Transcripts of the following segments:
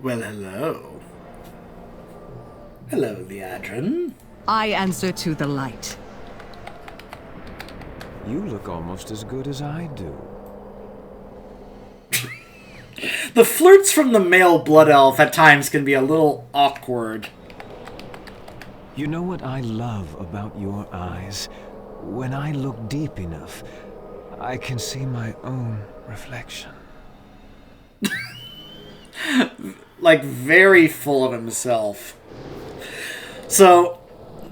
Well, hello. Hello, Liadrin. I answer to the light. You look almost as good as I do. The flirts from the male blood elf at times can be a little awkward. You know what I love about your eyes? When I look deep enough, I can see my own reflection. Like, very full of himself. So,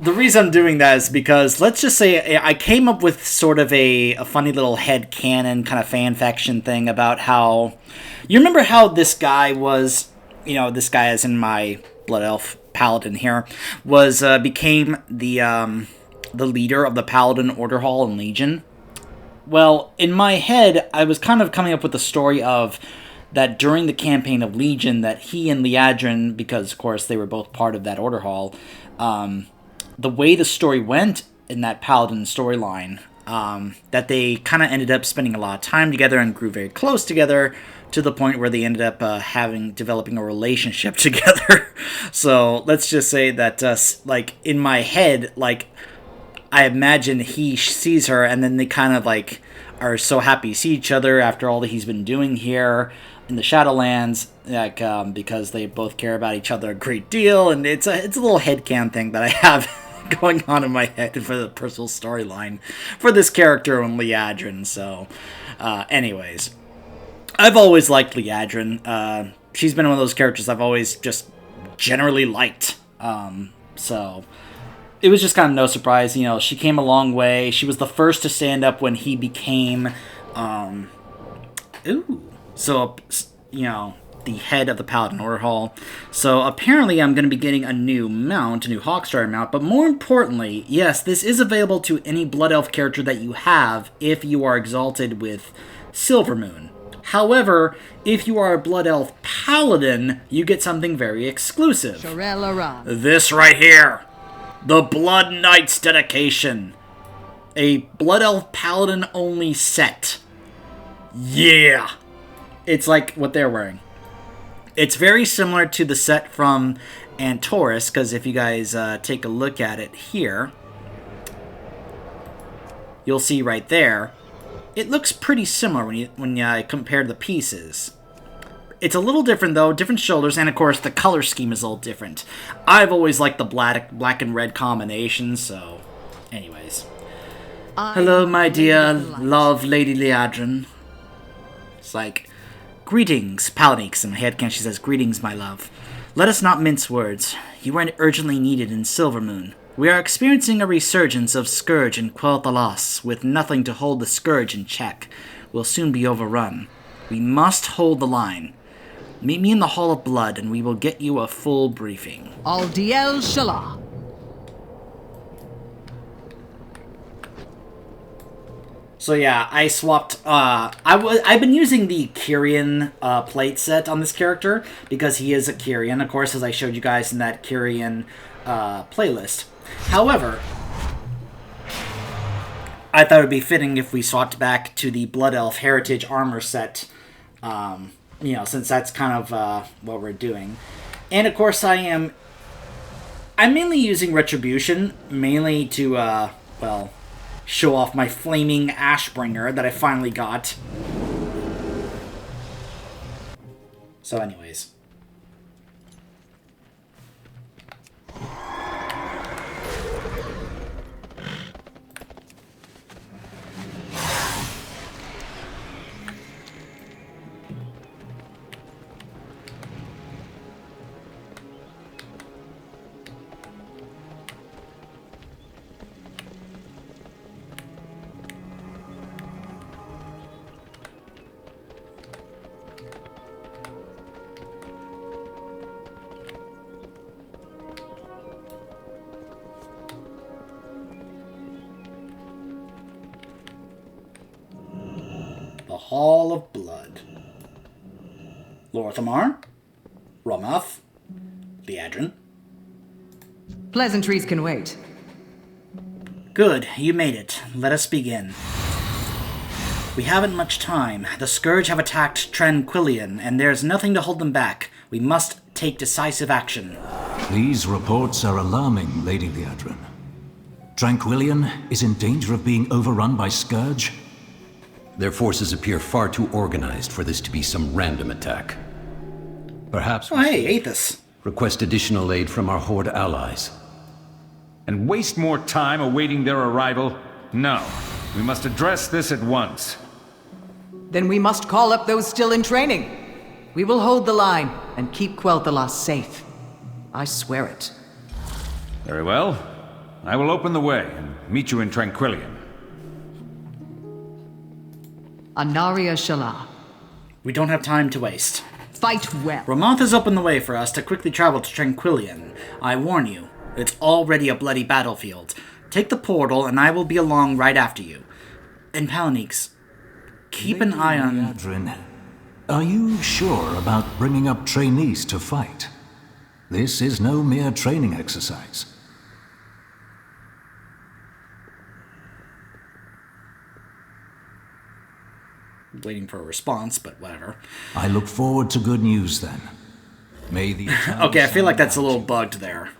the reason I'm doing that is because, let's just say, I came up with sort of a funny little headcanon kind of fanfiction thing about how... You remember how this guy was, this guy as in my Blood Elf Paladin here, became the leader of the Paladin Order Hall in Legion? Well, in my head, I was kind of coming up with the story of that during the campaign of Legion, that he and Liadrin, because of course they were both part of that Order Hall, the way the story went in that Paladin storyline, that they kind of ended up spending a lot of time together and grew very close together, to the point where they ended up developing a relationship together. So let's just say that, like, in my head, like, I imagine he sees her, and then they kind of, like, are so happy to see each other after all that he's been doing here in the Shadowlands, like, because they both care about each other a great deal, and it's a little headcanon thing that I have going on in my head for the personal storyline for this character and Liadrin. So, anyways, I've always liked Liadrin. She's been one of those characters I've always just generally liked. So it was just kind of no surprise. She came a long way. She was the first to stand up when he became, the head of the Paladin Order Hall. So apparently I'm going to be getting a new mount, a new Hawkstar mount, but more importantly, yes, this is available to any Blood Elf character that you have if you are exalted with Silvermoon. However, if you are a Blood Elf Paladin, you get something very exclusive. This right here. The Blood Knight's Dedication. A Blood Elf Paladin only set. Yeah! It's like what they're wearing. It's very similar to the set from Antorus, because if you guys take a look at it here, you'll see right there, it looks pretty similar when you compare the pieces. It's a little different, though. Different shoulders, and of course, the color scheme is a little different. I've always liked the black and red combination, so... Anyways. Hello, my dear love Lady Liadrin. It's like... Greetings, PapaNeeks. In my head, she says, greetings, my love. Let us not mince words. You are urgently needed in Silvermoon. We are experiencing a resurgence of Scourge and Quel'Thalas, with nothing to hold the Scourge in check. We'll soon be overrun. We must hold the line. Meet me in the Hall of Blood, and we will get you a full briefing. Aldiel Shala. So yeah, I swapped, I've been using the Kyrian plate set on this character, because he is a Kyrian, of course, as I showed you guys in that Kyrian playlist. However, I thought it would be fitting if we swapped back to the Blood Elf Heritage Armor set, since that's kind of what we're doing. And of course I'm mainly using Retribution, mainly to, show off my flaming Ashbringer that I finally got. So anyways. The Hall of Blood. Lorthamar, Romoth, Liadrin. Pleasantries can wait. Good, you made it. Let us begin. We haven't much time. The Scourge have attacked Tranquillian, and there's nothing to hold them back. We must take decisive action. These reports are alarming, Lady Liadrin. Tranquillian is in danger of being overrun by Scourge? Their forces appear far too organized for this to be some random attack. Perhaps Oh, hey, Aethys. request additional aid from our Horde allies. And waste more time awaiting their arrival? No. We must address this at once. Then we must call up those still in training. We will hold the line and keep Quel'Thalas safe. I swear it. Very well. I will open the way and meet you in Tranquillian. Anaria Shala. We don't have time to waste. Fight well. Ramoth has opened the way for us to quickly travel to Tranquillian. I warn you, it's already a bloody battlefield. Take the portal, and I will be along right after you. And PapaNeeks, keep an eye on... Liadrin, are you sure about bringing up trainees to fight? This is no mere training exercise. Waiting for a response, but whatever. I look forward to good news then. May the... Okay, I feel like that's a little bugged there.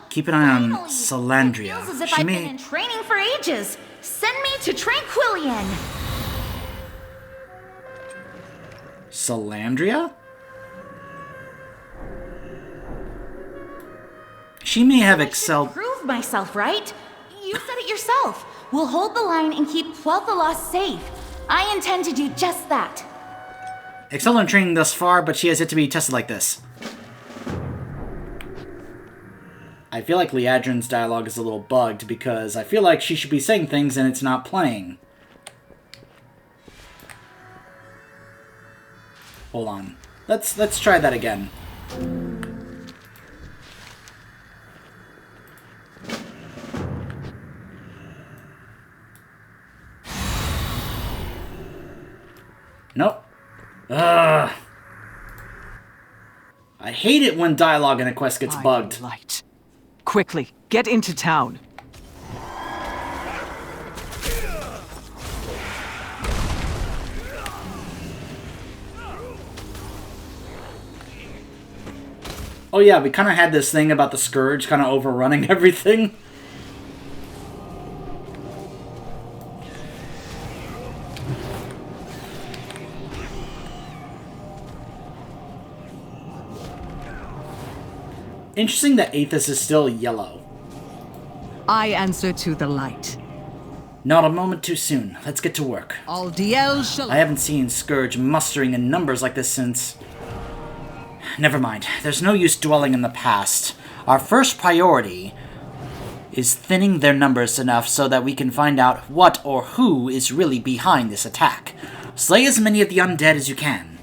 Keep an eye on Salandria. Feels as if She I've may... been in training for ages. Send me to Tranquillian. Salandria? She may have excelled... Prove myself, right? You said it yourself. We'll hold the line and keep Quel'Thalas safe. I intend to do just that. excelled in training thus far, but she has yet to be tested like this. I feel like Liadrin's dialogue is a little bugged because I feel like she should be saying things and it's not playing. Hold on. Let's try that again. Nope. Ugh. I hate it when dialogue in a quest gets bugged. Light. Quickly, get into town. Oh yeah, we kind of had this thing about the Scourge kind of overrunning everything. Interesting that Aethys is still yellow. I answer to the light. Not a moment too soon. Let's get to work. Aldiel Shala. I haven't seen Scourge mustering in numbers like this since... Never mind. There's no use dwelling in the past. Our first priority is thinning their numbers enough so that we can find out what or who is really behind this attack. Slay as many of the undead as you can.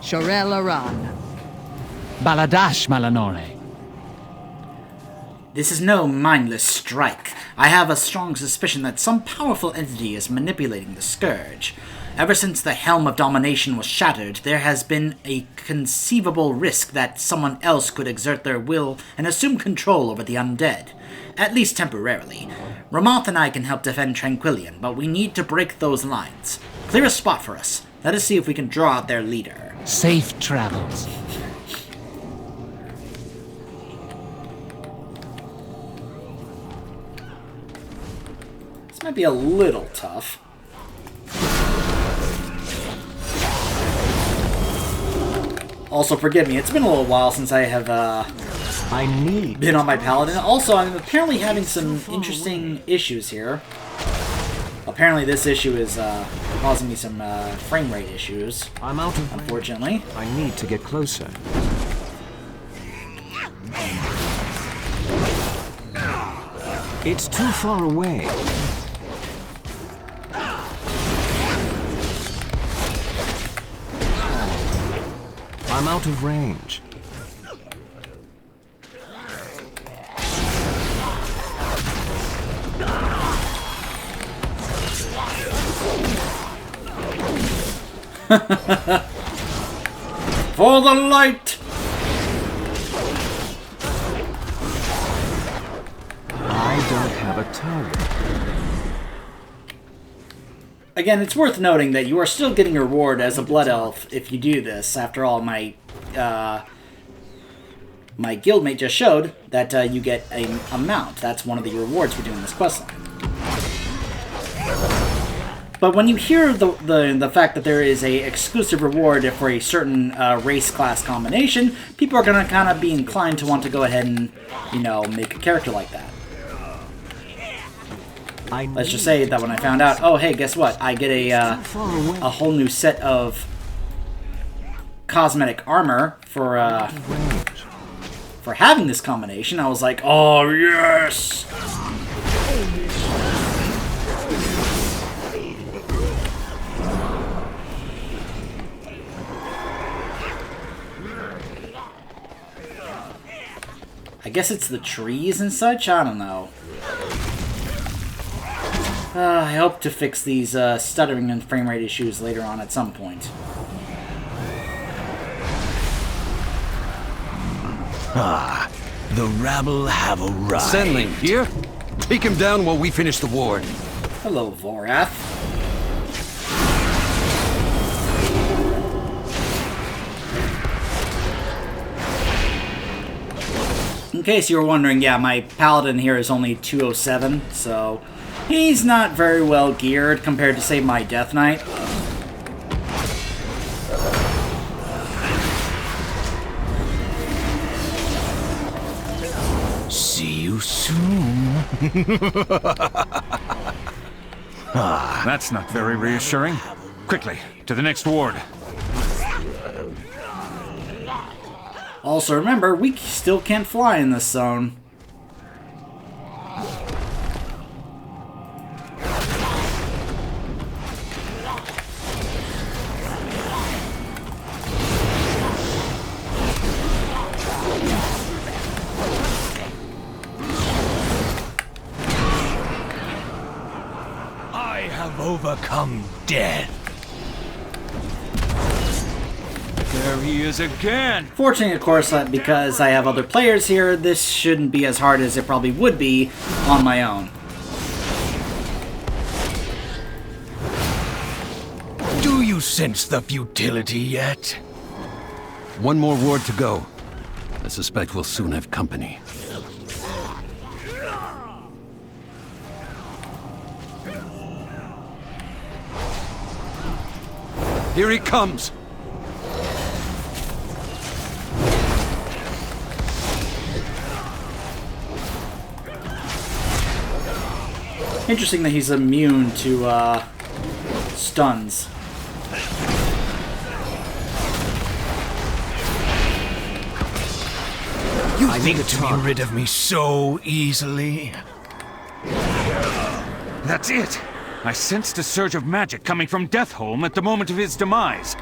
Shorel Aran. Baladash Malanore. This is no mindless strike. I have a strong suspicion that some powerful entity is manipulating the Scourge. Ever since the Helm of Domination was shattered, there has been a conceivable risk that someone else could exert their will and assume control over the undead. At least temporarily. Ramoth and I can help defend Tranquillian, but we need to break those lines. Clear a spot for us. Let us see if we can draw out their leader. Safe travels. This might be a little tough. Also, forgive me, it's been a little while since I have been on my Paladin. Also, I'm apparently having some interesting issues here. Apparently this issue is causing me some frame rate issues, I'm out of range. unfortunately. I need to get closer. It's too far away. I'm out of range. For the light! I don't have a target. Again, it's worth noting that you are still getting a reward as a Blood Elf if you do this. After all, my guildmate just showed that you get a mount. That's one of the rewards for doing this questline. But when you hear the fact that there is a exclusive reward for a certain race class combination, people are going to kind of be inclined to want to go ahead and, you know, make a character like that. Let's just say that when I found out, oh hey, guess what? I get a whole new set of cosmetic armor for having this combination. I was like, oh yes! I guess it's the trees and such? I don't know. I hope to fix these stuttering and frame rate issues later on at some point. Ah, the rabble have arrived. Sandling, here? Take him down while we finish the ward. Hello, Vorath. In case you were wondering, yeah, my Paladin here is only 207, so he's not very well geared compared to, say, my Death Knight. See you soon. That's not very reassuring. Quickly, to the next ward. Also, remember, we still can't fly in this zone. I have overcome death. There he is again! Fortunately, of course, because I have other players here, this shouldn't be as hard as it probably would be on my own. Do you sense the futility yet? One more ward to go. I suspect we'll soon have company. Here he comes! Interesting that he's immune to stuns. You think to be rid of me so easily? That's it! I sensed a surge of magic coming from Deathholm at the moment of his demise.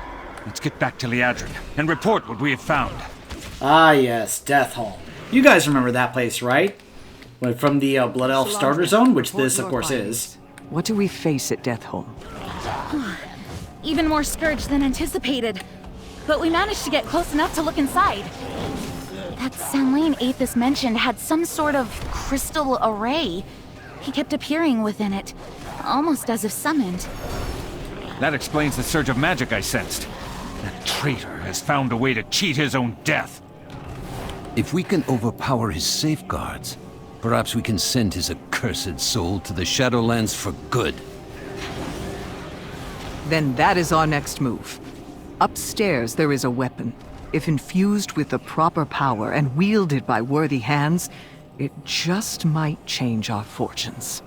Let's get back to Liadrin and report what we have found. Ah yes, Deathholm. You guys remember that place, right? From the Blood Elf starter zone, which this, of course, is. What do we face at Deathholm? Even more scourge than anticipated. But we managed to get close enough to look inside. That Sanlane Aethys mentioned had some sort of crystal array. He kept appearing within it, almost as if summoned. That explains the surge of magic I sensed. That traitor has found a way to cheat his own death. If we can overpower his safeguards, perhaps we can send his accursed soul to the Shadowlands for good. Then that is our next move. Upstairs there is a weapon. If infused with the proper power and wielded by worthy hands, it just might change our fortunes.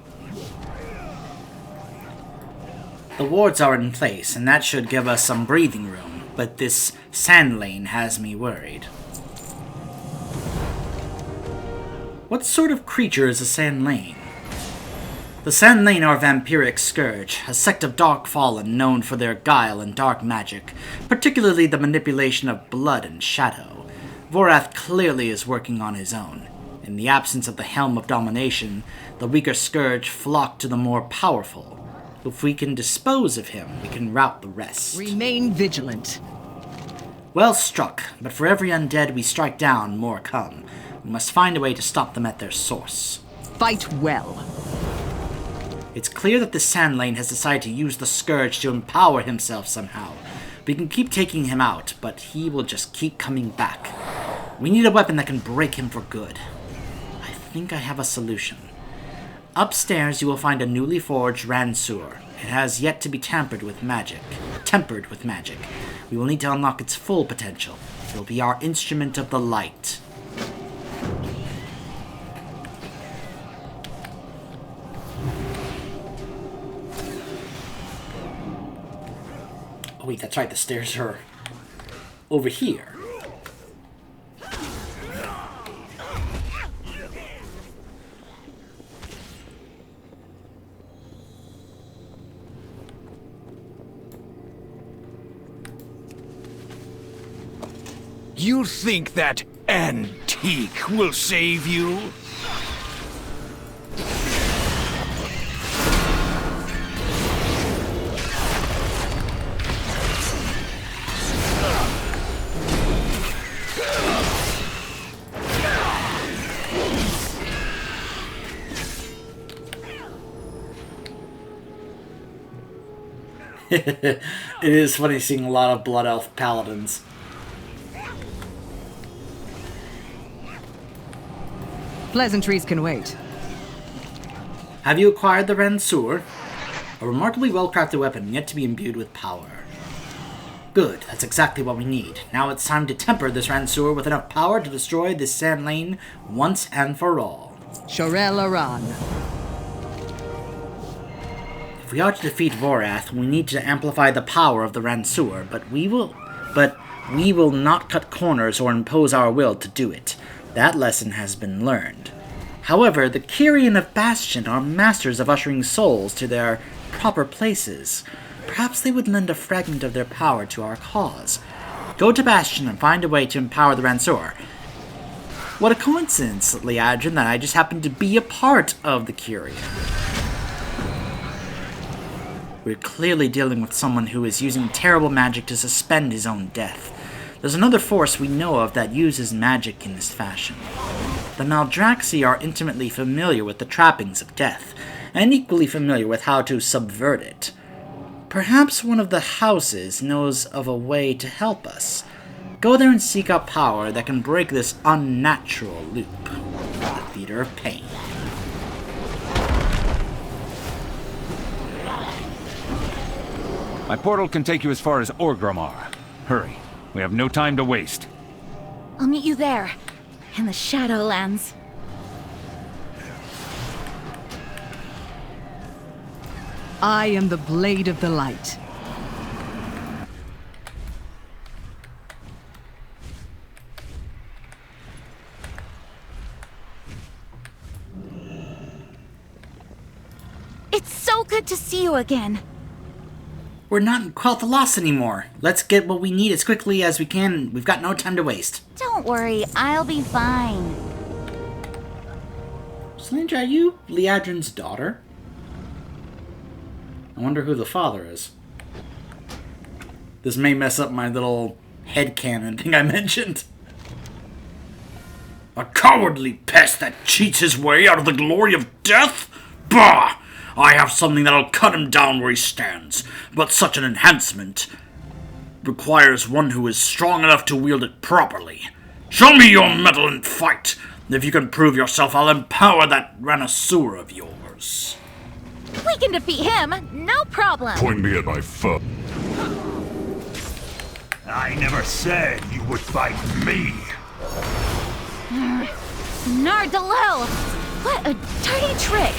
The wards are in place, and that should give us some breathing room, but this sand lane has me worried. What sort of creature is a Sand Lane? The Sand Lane are vampiric scourge, a sect of dark fallen known for their guile and dark magic, particularly the manipulation of blood and shadow. Vorath clearly is working on his own. In the absence of the Helm of Domination, the weaker scourge flock to the more powerful. If we can dispose of him, we can rout the rest. Remain vigilant. Well struck, but for every undead we strike down, more come. We must find a way to stop them at their source. Fight well. It's clear that the Sand Lane has decided to use the Scourge to empower himself somehow. We can keep taking him out, but he will just keep coming back. We need a weapon that can break him for good. I think I have a solution. Upstairs you will find a newly forged Ransur. It has yet to be tempered with magic. We will need to unlock its full potential. It will be our instrument of the light. Oh wait, that's right, the stairs are over here. You think that antique will save you? It is funny seeing a lot of Blood Elf Paladins. Pleasantries can wait. Have you acquired the Ransur? A remarkably well-crafted weapon yet to be imbued with power. Good, that's exactly what we need. Now it's time to temper this Ransur with enough power to destroy this Sand Lane once and for all. Shorel Aran. If we are to defeat Vorath, we need to amplify the power of the Ransur, but we will not cut corners or impose our will to do it. That lesson has been learned. However, the Kyrian of Bastion are masters of ushering souls to their proper places. Perhaps they would lend a fragment of their power to our cause. Go to Bastion and find a way to empower the Ransur. What a coincidence, Liadrin, that I just happened to be a part of the Kyrian. We're clearly dealing with someone who is using terrible magic to suspend his own death. There's another force we know of that uses magic in this fashion. The Maldraxi are intimately familiar with the trappings of death, and equally familiar with how to subvert it. Perhaps one of the houses knows of a way to help us. Go there and seek out power that can break this unnatural loop. The Theater of Pain. My portal can take you as far as Orgrimmar. Hurry. We have no time to waste. I'll meet you there, in the Shadowlands. I am the Blade of the Light. It's so good to see you again. We're not in Quel'Thalas anymore. Let's get what we need as quickly as we can. We've got no time to waste. Don't worry, I'll be fine. Selindra, are you Liadrin's daughter? I wonder who the father is. This may mess up my little headcanon thing I mentioned. A cowardly pest that cheats his way out of the glory of death? Bah! I have something that'll cut him down where he stands, but such an enhancement requires one who is strong enough to wield it properly. Show me your mettle and fight. If you can prove yourself, I'll empower that Ransur of yours. We can defeat him, no problem. Point me at my foe. I never said you would fight me. Nardalel! What a dirty trick!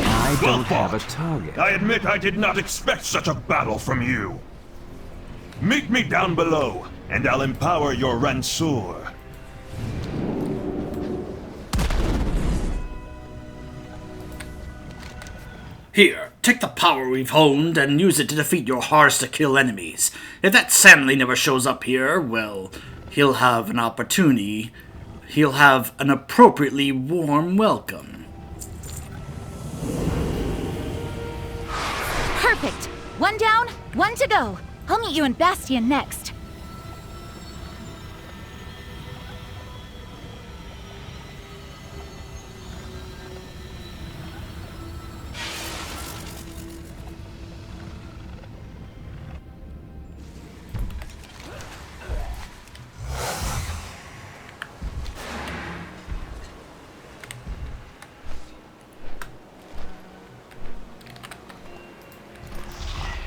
I don't have a target. I admit I did not expect such a battle from you. Meet me down below, and I'll empower your Ransur. Here, take the power we've honed and use it to defeat your hard-to-kill enemies. If that Samley never shows up here, well, he'll have an opportunity. He'll have an appropriately warm welcome. Perfect! One down, one to go. I'll meet you in Bastion next.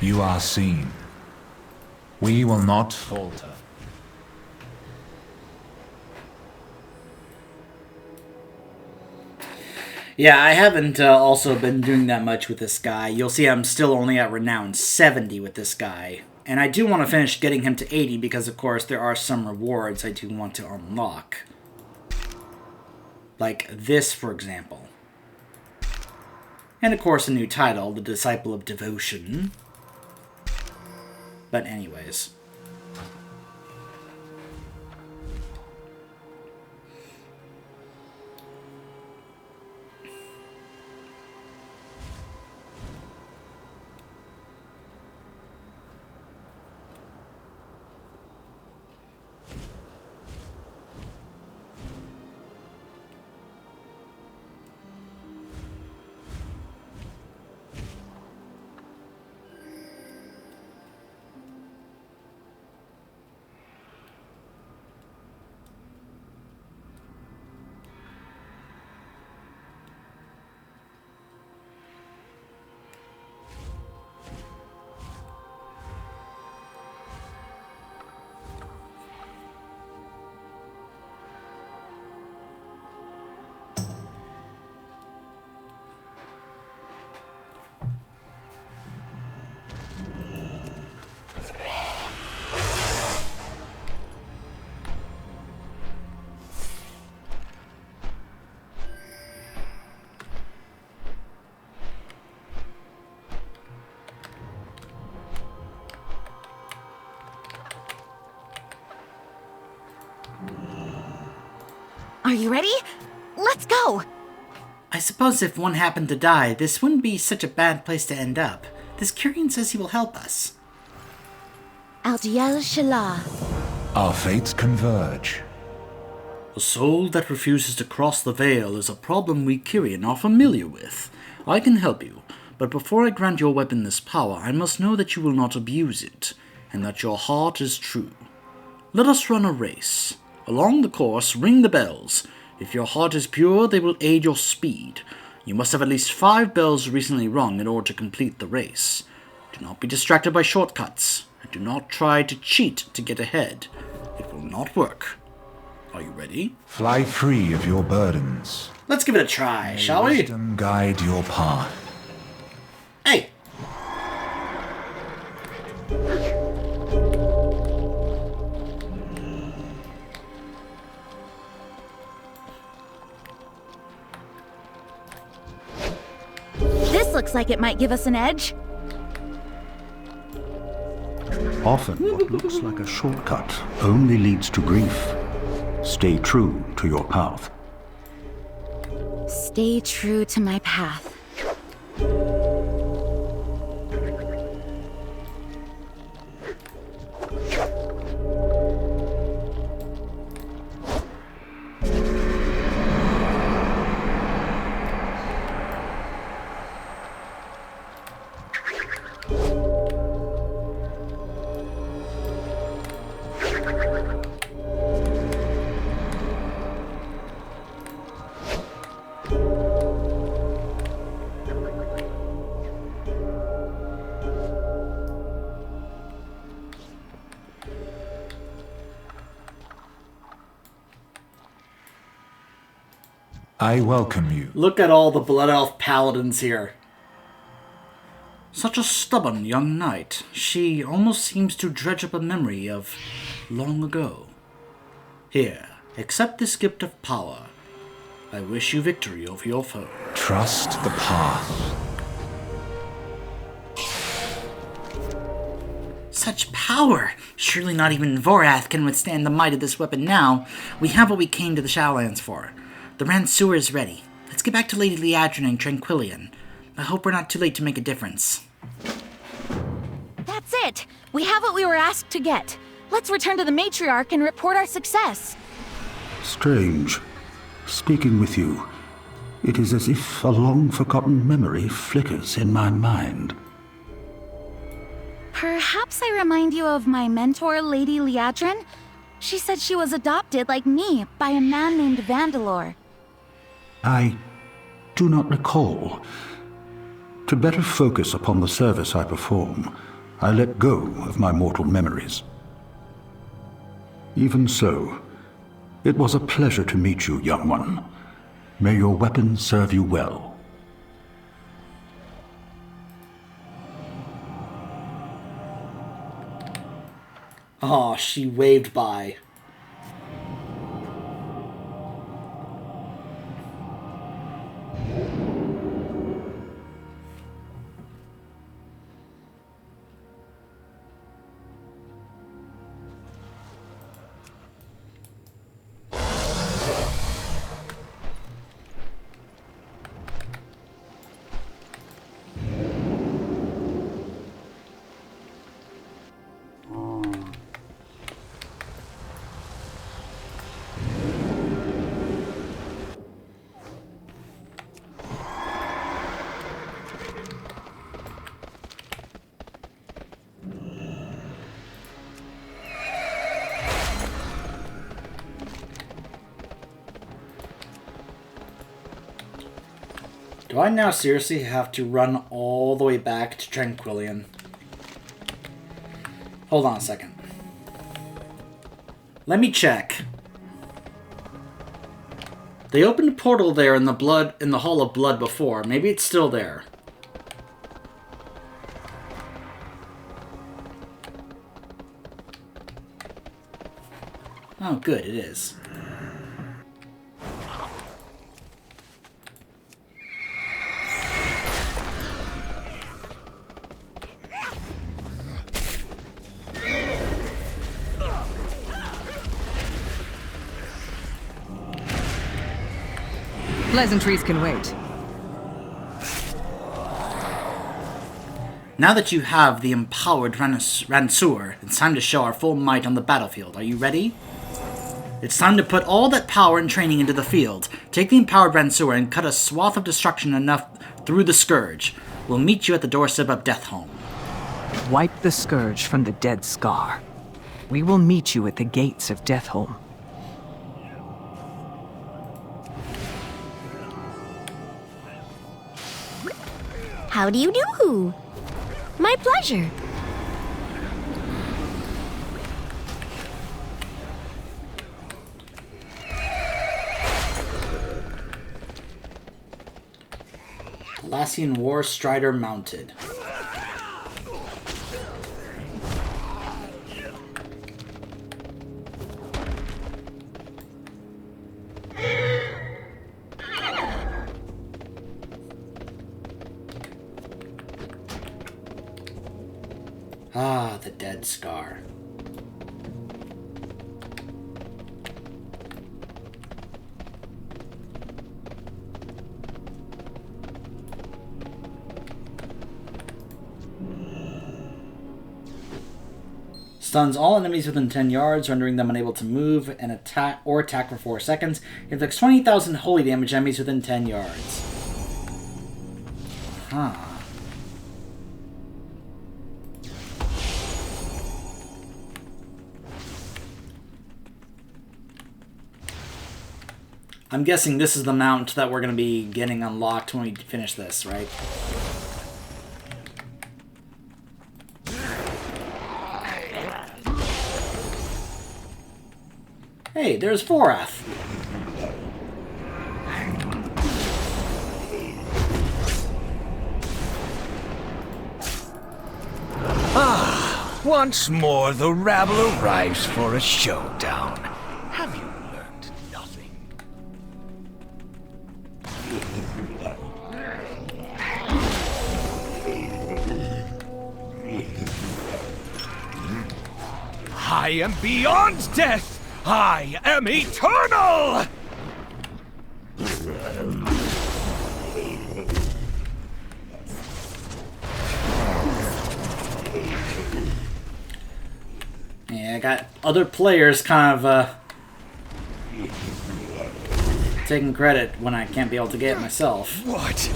You are seen. We will not falter. Yeah, I haven't also been doing that much with this guy. You'll see I'm still only at Renown 70 with this guy. And I do want to finish getting him to 80 because, of course, there are some rewards I do want to unlock. Like this, for example. And, of course, a new title, the Disciple of Devotion. But anyways. Are you ready? Let's go! I suppose if one happened to die, this wouldn't be such a bad place to end up. This Kyrian says he will help us. Aldiel Shala. Our fates converge. A soul that refuses to cross the veil is a problem we Kyrian are familiar with. I can help you, but before I grant your weapon this power, I must know that you will not abuse it, and that your heart is true. Let us run a race. Along the course, ring the bells. If your heart is pure, they will aid your speed. You must have at least 5 bells recently rung in order to complete the race. Do not be distracted by shortcuts, and do not try to cheat to get ahead. It will not work. Are you ready? Fly free of your burdens. Let's give it a try, shall we? Wisdom guide your path. Hey! This looks like it might give us an edge. Often what looks like a shortcut only leads to grief. Stay true to your path. Stay true to my path. I welcome you. Look at all the Blood Elf Paladins here. Such a stubborn young knight. She almost seems to dredge up a memory of long ago. Here, accept this gift of power. I wish you victory over your foe. Trust the path. Such power! Surely not even Vorath can withstand the might of this weapon now. We have what we came to the Shadowlands for. The Ransuer is ready. Let's get back to Lady Liadrin and Tranquillian. I hope we're not too late to make a difference. That's it! We have what we were asked to get. Let's return to the Matriarch and report our success. Strange. Speaking with you, it is as if a long-forgotten memory flickers in my mind. Perhaps I remind you of my mentor, Lady Liadrin? She said she was adopted, like me, by a man named Vandalor. I do not recall. To better focus upon the service I perform, I let go of my mortal memories. Even so, it was a pleasure to meet you, young one. May your weapon serve you well. Aw, she waved by. Do I now seriously have to run all the way back to Tranquillion? Hold on a second. Let me check. They opened a portal there in the Hall of Blood before. Maybe it's still there. Oh, good, it is. Pleasantries can wait. Now that you have the empowered Ransur, it's time to show our full might on the battlefield. Are you ready? It's time to put all that power and training into the field. Take the empowered Ransur and cut a swath of destruction enough through the Scourge. We'll meet you at the doorstep of Deathhome. Wipe the Scourge from the dead Scar. We will meet you at the gates of Deathhome. How do you do? My pleasure. Lassian War Strider mounted. Ah, the dead Scar. Stuns all enemies within 10 yards, rendering them unable to move and attack for 4 seconds. Inflicts 20,000 holy damage to enemies within 10 yards. Huh. I'm guessing this is the mount that we're going to be getting unlocked when we finish this, right? Hey, there's Vorath. Ah, once more the rabble arrives for a showdown. Have you learned nothing? I am beyond death! I am eternal! Yeah, I got other players kind of taking credit when I can't be able to get it myself. What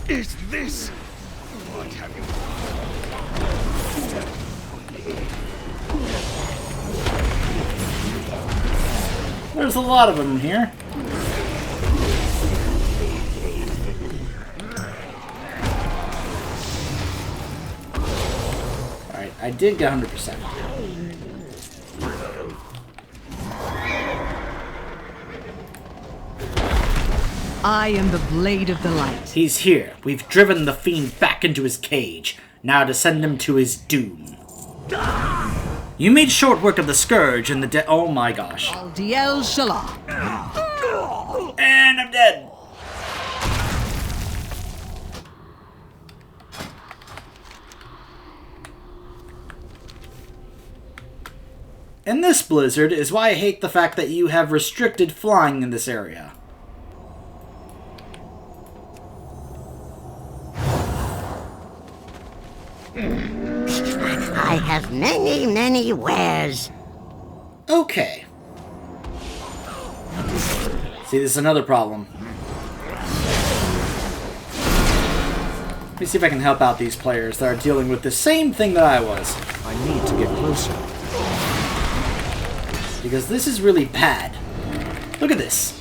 is this? What have you There's a lot of them here. Alright. I did get 100%. I am the Blade of the Light. He's here. We've driven the fiend back into his cage. Now to send him to his doom. You made short work of the Scourge and the oh my gosh. Aldiel Shala. And I'm dead. And this blizzard is why I hate the fact that you have restricted flying in this area. I have many, many wares. Okay. See, this is another problem. Let me see if I can help out these players that are dealing with the same thing that I was. I need to get closer. Because this is really bad. Look at this.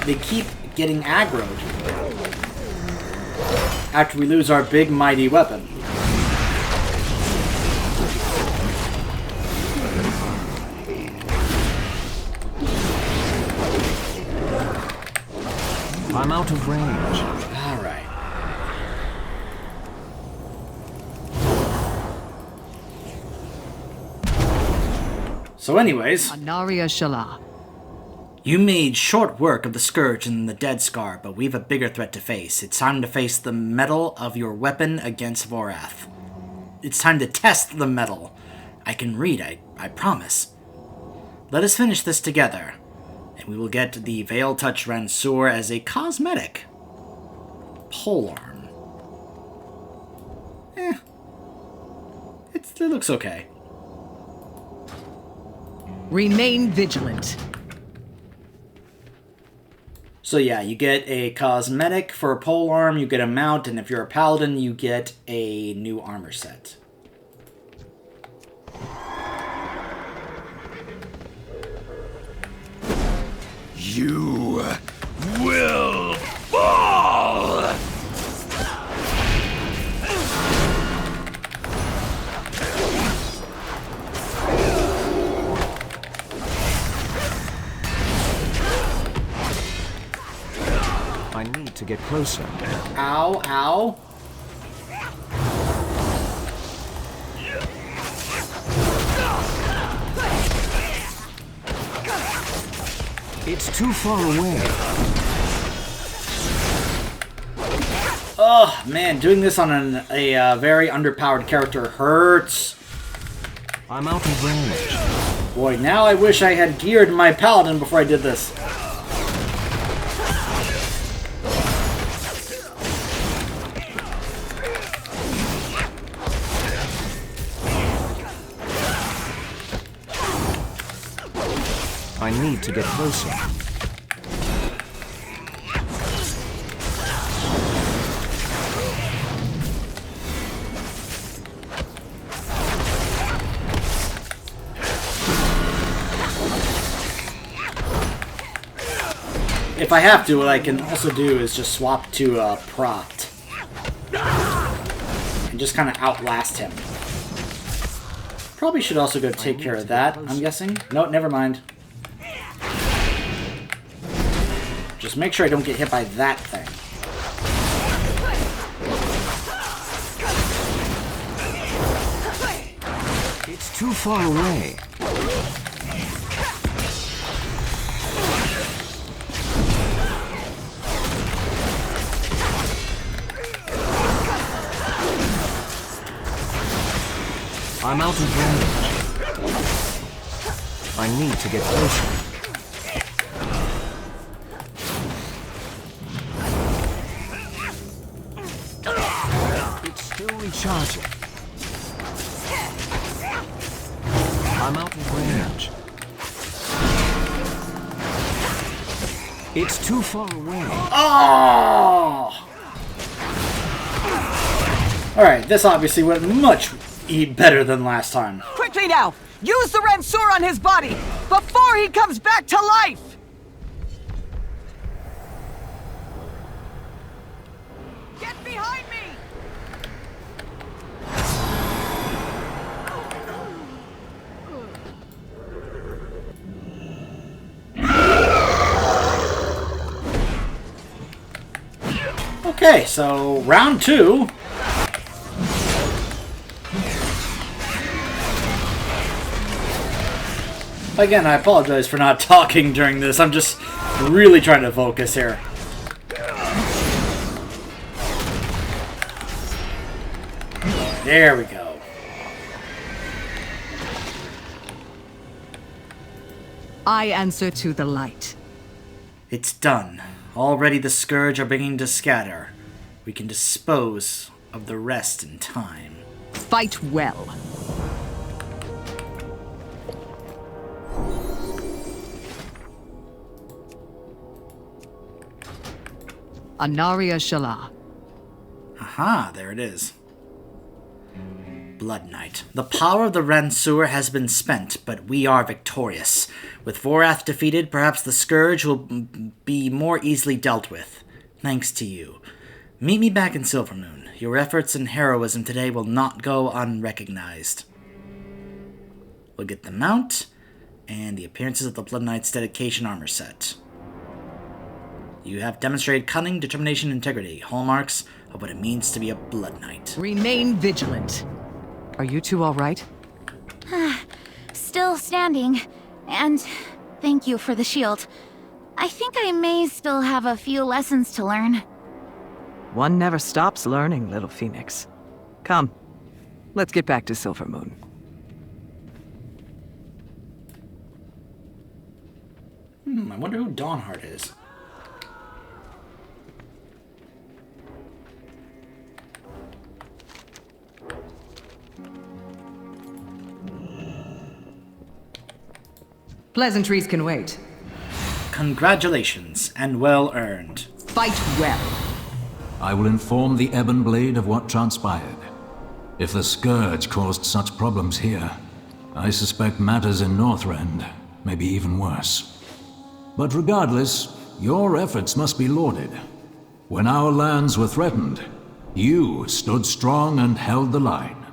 They keep getting aggroed. After we lose our big mighty weapon. I'm out of range. Alright. So anyways... Anaria Shala. You made short work of the Scourge and the Dead Scar, but we've a bigger threat to face. It's time to face the metal of your weapon against Vorath. It's time to test the metal. I can read, I promise. Let us finish this together, and we will get the Veil Touch Ransour as a cosmetic. Polearm. It looks okay. Remain vigilant. So yeah, you get a cosmetic for a polearm, you get a mount, and if you're a paladin, you get a new armor set. You will fall! I need to get closer. Ow, ow. It's too far away. Oh, man, doing this on a very underpowered character hurts. I'm out of range. Boy, now I wish I had geared my paladin before I did this. I need to get closer. If I have to, what I can also do is just swap to propped. And just kind of outlast him. Probably should also go take care of that, I'm guessing. No, never mind. Just make sure I don't get hit by that thing. It's too far away. I'm out of range. I need to get closer. It's still recharging. I'm out of range. It's too far away. Oh! Alright, this obviously went much better than last time. Quickly now! Use the Ransour on his body before he comes back to life! Get behind me! Okay, so round 2. Again, I apologize for not talking during this. I'm just really trying to focus here. There we go. I answer to the light. It's done. Already the Scourge are beginning to scatter. We can dispose of the rest in time. Fight well. Anaria Shala. Aha, there it is. Blood Knight. The power of the Ransuer has been spent, but we are victorious. With Vorath defeated, perhaps the Scourge will be more easily dealt with. Thanks to you. Meet me back in Silvermoon. Your efforts and heroism today will not go unrecognized. We'll get the mount, and the appearances of the Blood Knight's dedication armor set. You have demonstrated cunning, determination, and integrity, hallmarks of what it means to be a Blood Knight. Remain vigilant. Are you two all right? Still standing. And thank you for the shield. I think I may still have a few lessons to learn. One never stops learning, little Phoenix. Come, let's get back to Silvermoon. I wonder who Dawnheart is. Pleasantries can wait. Congratulations, and well earned. Fight well. I will inform the Ebon Blade of what transpired. If the Scourge caused such problems here, I suspect matters in Northrend may be even worse. But regardless, your efforts must be lauded. When our lands were threatened, you stood strong and held the line.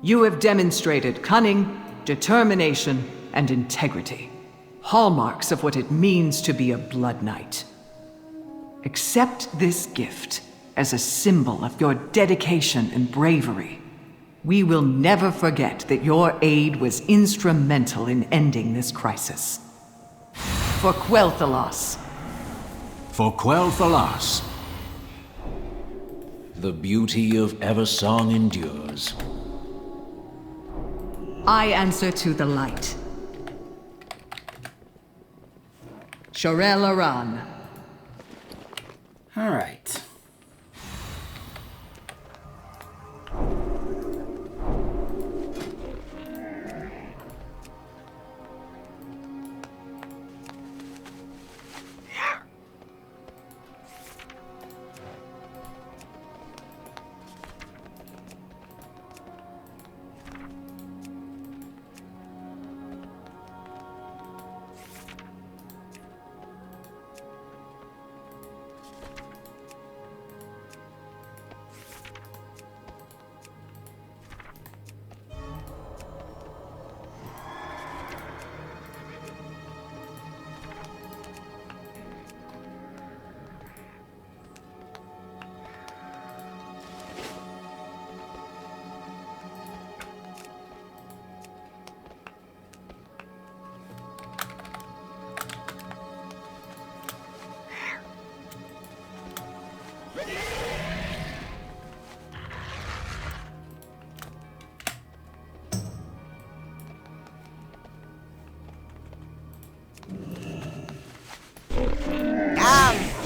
You have demonstrated cunning, determination, and integrity. Hallmarks of what it means to be a Blood Knight. Accept this gift as a symbol of your dedication and bravery. We will never forget that your aid was instrumental in ending this crisis. For Quel'Thalas. For Quel'Thalas. The beauty of Eversong endures. I answer to the light. Shorel Aran. All right.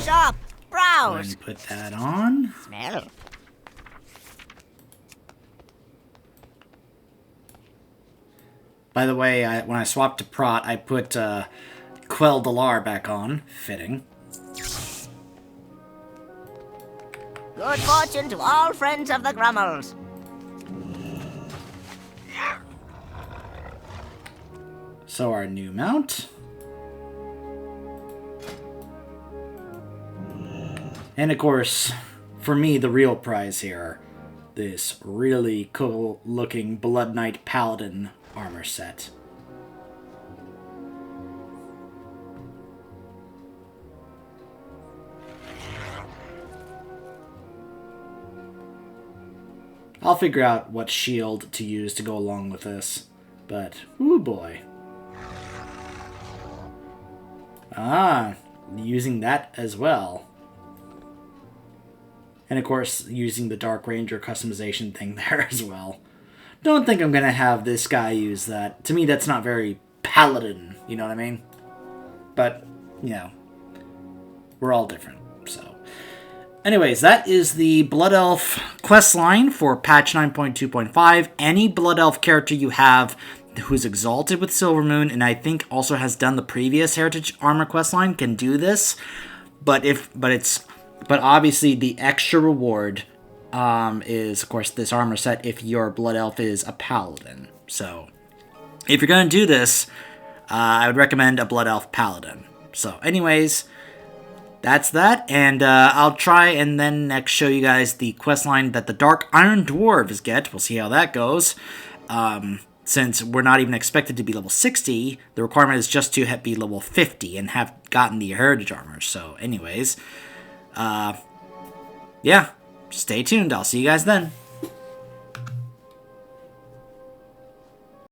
Shop, browse. Put that on. Smell. By the way, when I swapped to Prot, I put Quel'Dalar back on. Fitting. Good fortune to all friends of the Grummels. So our new mount. And of course, for me, the real prize here, this really cool looking Blood Knight Paladin armor set. I'll figure out what shield to use to go along with this. But, ooh boy. Ah, using that as well. And of course, using the Dark Ranger customization thing there as well. Don't think I'm going to have this guy use that. To me, that's not very Paladin, you know what I mean? But, you know, we're all different, so. Anyways, that is the Blood Elf questline for patch 9.2.5. Any Blood Elf character you have who's exalted with Silvermoon, and I think also has done the previous Heritage Armor questline, can do this. But obviously the extra reward is, of course, this armor set if your Blood Elf is a Paladin. So, if you're going to do this, I would recommend a Blood Elf Paladin. So, anyways, that's that, and I'll try and then next show you guys the questline that the Dark Iron Dwarves get. We'll see how that goes. Since we're not even expected to be level 60, the requirement is just to be level 50 and have gotten the Heritage Armor. So, anyways, yeah, stay tuned. I'll see you guys then.